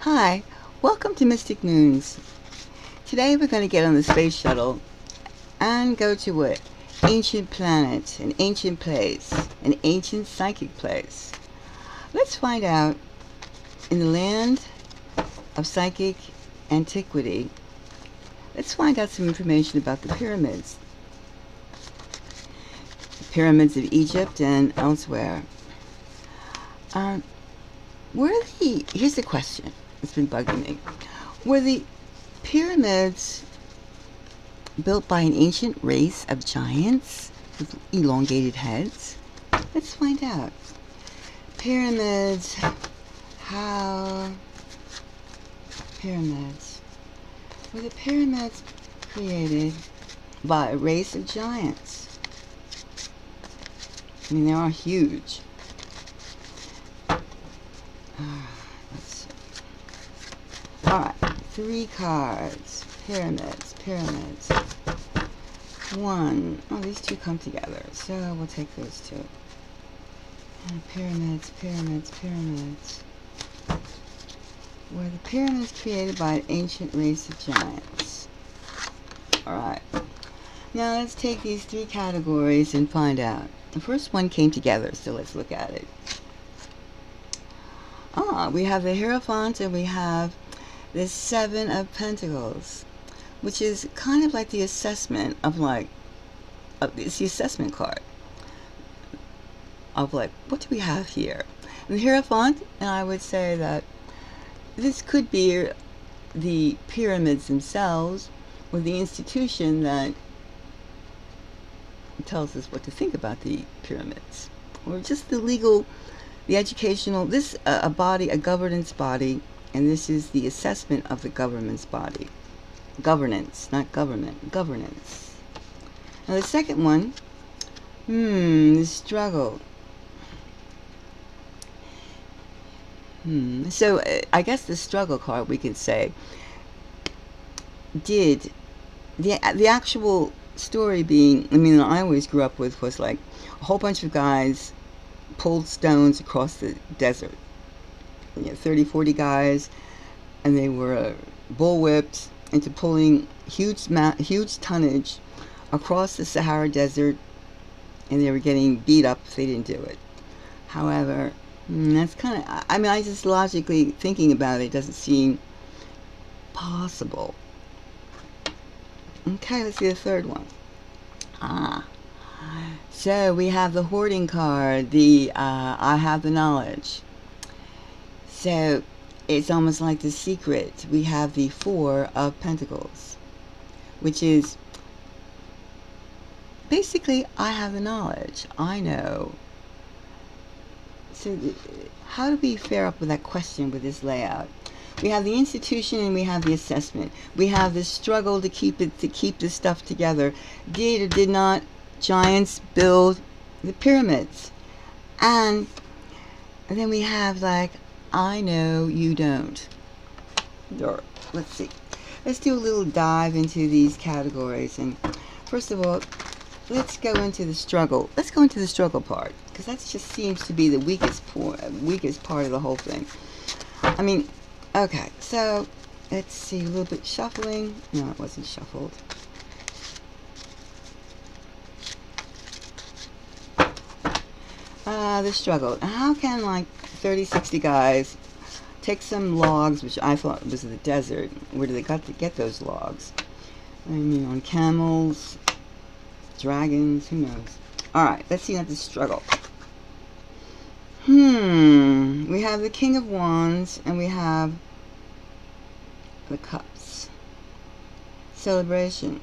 Hi, welcome to Mystic Moons. Today we're going to get on the space shuttle and go to an ancient planet, an ancient place, an ancient psychic place. Let's find out, in the land of psychic antiquity, let's find out some information about the pyramids. The pyramids of Egypt and elsewhere. Here's the question that's been bugging me. Were the pyramids built by an ancient race of giants with elongated heads? Let's find out. Pyramids. How? Pyramids. Were the pyramids created by a race of giants? I mean, they are huge. Let's see. Alright, 3 cards. Pyramids. 1. Oh, these 2 come together, so we'll take those 2. And pyramids. Were the pyramids created by an ancient race of giants? Alright. Now let's take these 3 categories and find out. The first one came together, so let's look at it. We have the Hierophant and we have the 7 of Pentacles, which is kind of like the assessment of it's the assessment card of what do we have here. And the Hierophant, and I would say that this could be the pyramids themselves or the institution that tells us what to think about the pyramids, or just the legal, the educational, this a body, a governance body, and this is the assessment of the government's body. Governance, not government, governance. Now the second one, the struggle. So I guess the struggle card, we could say, did the actual story being, I mean, I always grew up with was like a whole bunch of guys pulled stones across the desert. 30, 40 guys, and they were bullwhipped into pulling huge tonnage across the Sahara Desert, and they were getting beat up if they didn't do it. However, that's kind of, I mean, I just logically thinking about it doesn't seem possible. Okay, let's see the third one. So we have the hoarding card, the I have the knowledge. So it's almost like the secret. We have the 4 of Pentacles, which is basically, I have the knowledge. I know. So how do we fare up with that question with this layout? We have the institution and we have the assessment. We have the struggle to keep this stuff together. Did or did not giants build the pyramids? And then we have like, I know, you don't. Or, let's see. Let's do a little dive into these categories. And first of all, let's go into the struggle. Let's go into the struggle part, because that just seems to be the weakest part of the whole thing. I mean, okay, so let's see, a little bit shuffling. No, it wasn't shuffled. The struggle. How can like 30, 60 guys take some logs, which I thought was the desert? Where do they got to get those logs? I mean, on camels, dragons, who knows? Alright, let's see at the struggle. We have the King of Wands and we have the Cups. Celebration.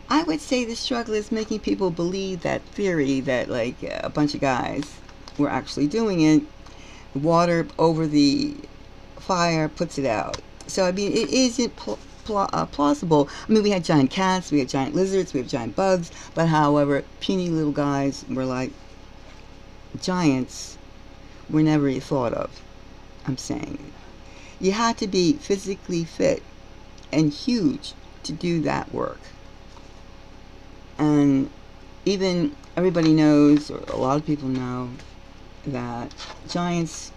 I would say the struggle is making people believe that theory that like a bunch of guys were actually doing it. Water over the fire puts it out. So I mean, it isn't plausible. I mean, we had giant cats, we had giant lizards, we have giant bugs, but however, puny little guys were like giants were never thought of. I'm saying you had to be physically fit and huge to do that work. And even everybody knows, or a lot of people know, that giants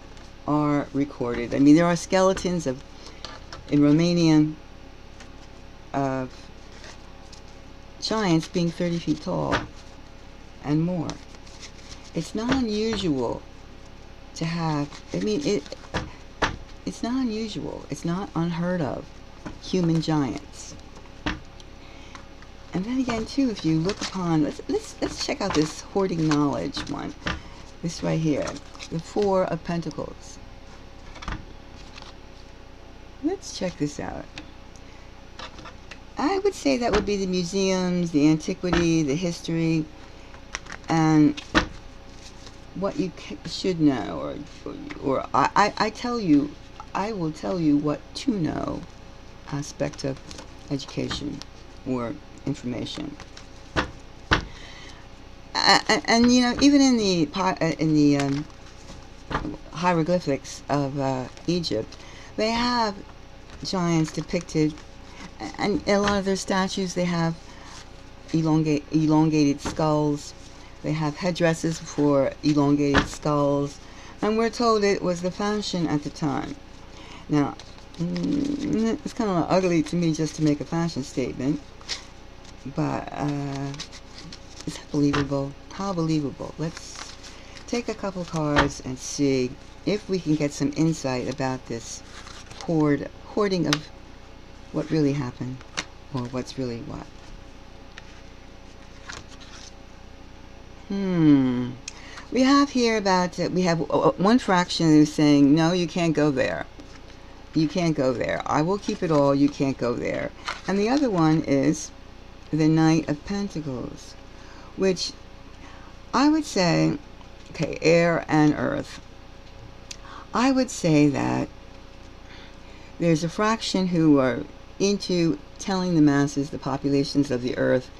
are recorded. I mean, there are skeletons in Romania of giants being 30 feet tall and more. It's not unusual to have, I mean, it's not unusual. It's not unheard of. Human giants. And then again, too, if you look upon, let's check out this hoarding knowledge one. This right here, the Four of Pentacles. Let's check this out. I would say that would be the museums, the antiquity, the history, and what you should know, or I tell you, I will tell you what to know aspect of education or information. And you know, even in the hieroglyphics of Egypt, they have giants depicted, and in a lot of their statues they have elongated skulls. They have headdresses for elongated skulls, and we're told it was the fashion at the time. Now, it's kind of ugly to me just to make a fashion statement, but is that believable? How believable? Let's take a couple cards and see if we can get some insight about this hoarding of what really happened, or what's really what. We have here about, we have one fraction who's saying, no, you can't go there. You can't go there. I will keep it all. You can't go there. And the other one is the Knight of Pentacles, which I would say, okay, air and earth. I would say that there's a fraction who are into telling the masses, the populations of the earth,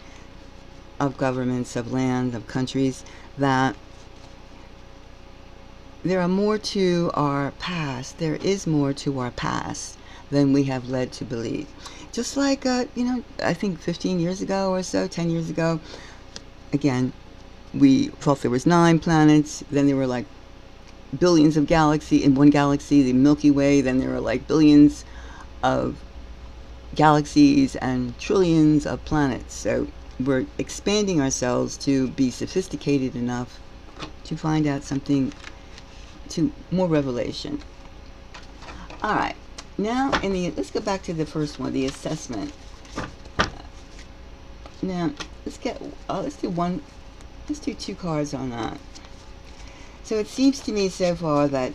of governments, of land, of countries, that there are more to our past. There is more to our past than we have led to believe. Just like, you know, I think 15 years ago or so, 10 years ago, again, we thought there was 9 planets, then there were like billions of galaxies in one galaxy, the Milky Way, then there were like billions of galaxies and trillions of planets. So we're expanding ourselves to be sophisticated enough to find out something, to more revelation. All right, now let's go back to the first one, the assessment. Now let's do 2 cards on that. So it seems to me so far that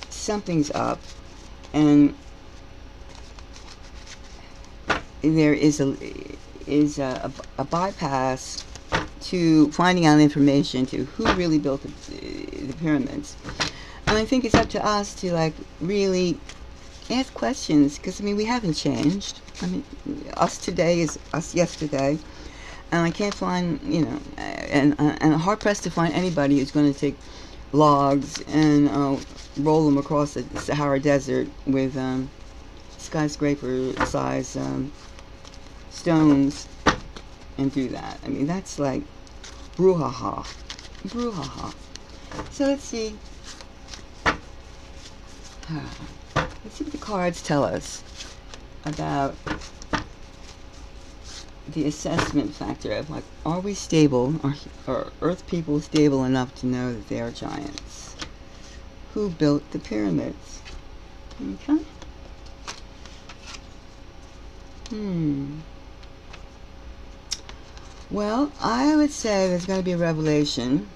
something's up, and there is a bypass to finding out information to who really built the pyramids. And I think it's up to us to like really ask questions, because I mean, we haven't changed. I mean, us today is us yesterday, and I can't find, you know, and hard pressed to find anybody who's going to take logs and roll them across the Sahara Desert with skyscraper size stones and do that. I mean, that's like brouhaha. So let's see. Let's see what the cards tell us about the assessment factor of, like, are we stable? Are Earth people stable enough to know that they are giants? Who built the pyramids? Okay. Well, I would say there's going to be a revelation,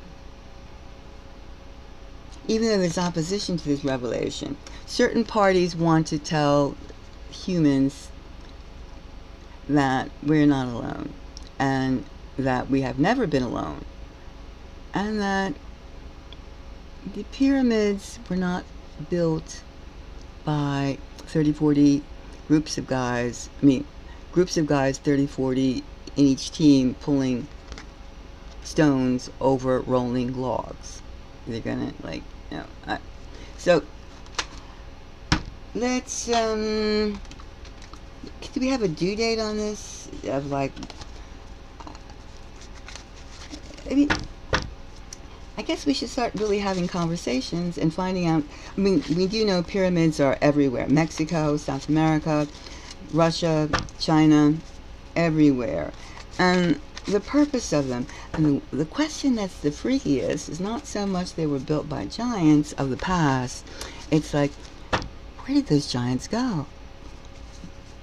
even though there's opposition to this revelation. Certain parties want to tell humans that we're not alone, and that we have never been alone, and that the pyramids were not built by 30, 40 groups of guys. I mean, groups of guys, 30, 40 in each team, pulling stones over rolling logs. They're gonna, like, you know. So let's do we have a due date on this? Of, like, I mean, I guess we should start really having conversations and finding out. I mean, we do know pyramids are everywhere. Mexico, South America, Russia, China, everywhere. And the purpose of them, and the question that's the freakiest is not so much they were built by giants of the past. It's like, where did those giants go?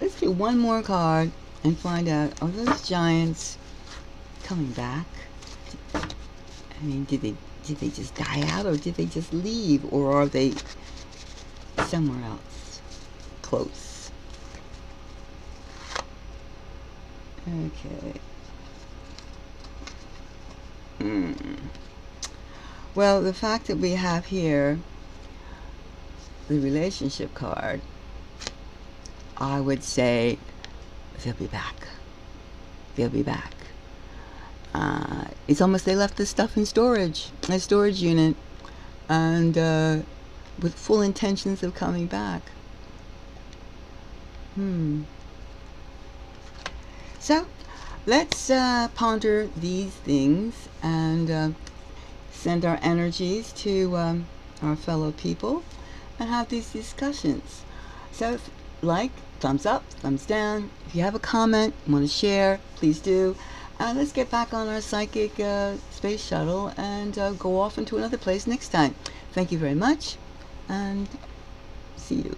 Let's do one more card and find out, are those giants coming back? I mean, did they just die out, or did they just leave, or are they somewhere else close? Okay. Well, the fact that we have here the relationship card, I would say they'll be back. They'll be back. It's almost they left this stuff in storage, a storage unit, and with full intentions of coming back. So let's ponder these things and send our energies to our fellow people and have these discussions. So like, thumbs up, thumbs down. If you have a comment, want to share, please do. Let's get back on our psychic space shuttle and go off into another place next time. Thank you very much, and see you.